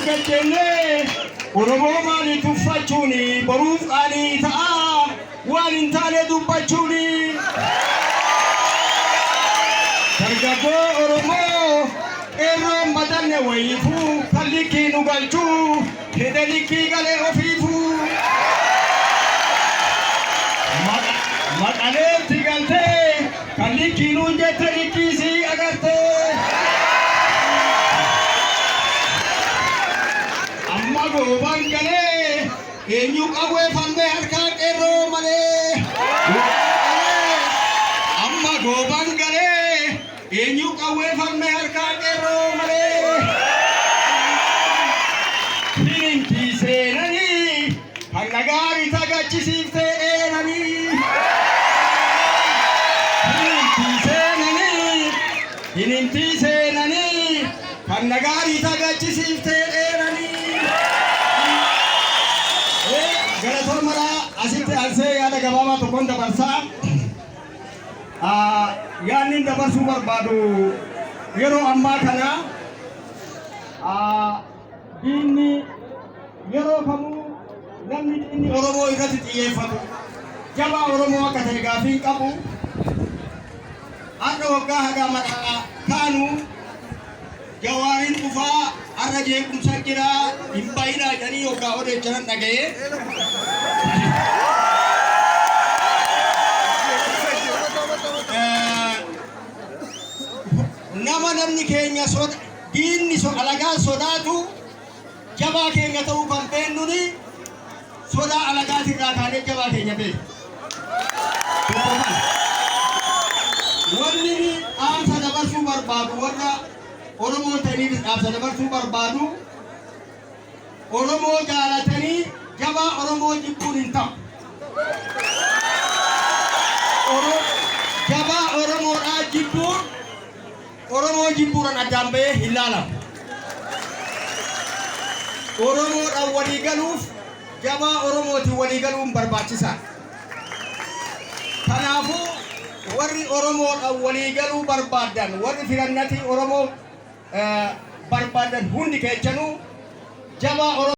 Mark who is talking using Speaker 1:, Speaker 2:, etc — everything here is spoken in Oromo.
Speaker 1: gajjenne Oromoo maali tuffachuuni baruuf qaalii ta'a waan hin taane dubbachuuni dargaggoo Oromoo qeerroon badanne wayiifuu kan likkii nu galchuu hidha likkii galee ofiifuu maqaleetti galtee kan likkii nu jette likkiisii agartee amma goobaan galee eenyu qawwee falmee harkaa qeerroo malee amma goobaan galee eenyu qawwee falmee harkaa qeerroo malee hinintii seenanii kan nagaarii tagachisiiftee eenanii hinintii seenanii kan nagaarii tagachisiiftee eenanii Galatoon maraa asitti ansee yaada gabaabaa tokkoon dabarsaa yaadni dabarsuu barbaadu yeroo ammaa kana diinni yeroo kamuu namni inni Oromoo irratti xiyyeeffatu jabaa Oromoo akka ta'e gaafii qabu akka waggaa hagaa maqaa kaanu Jawaariin dhufaa arra jeequmsa jira hin baay'inaa jedhanii yookaan odeeffannoo dhaga'ee nama namni keenya diinni alagaan sodaatu jabaa keenya ta'uu kan beennuni sodaa alagaatirraa kaanee jabaa keenya beeku. Wanni dhaamsa dabarsuu barbaadu warra Oromoo ta'aniif dhaamsa dabarsuu barbaadu Oromoo jaalatanii jabaa Oromoo jibbuun hin ta'u. Jabaa Oromoodhaa jibbuun Oromoo jibbuudhaan addaan bahee hin laalamu. Oromoodhaan walii galuuf jabaa Oromootiin walii galuun barbaachisaadha. Kanaafuu warri Oromoodhaan walii galuu barbaadan warri filannatii Oromoo barbaadan hundi keessanuu jabaa Oromoo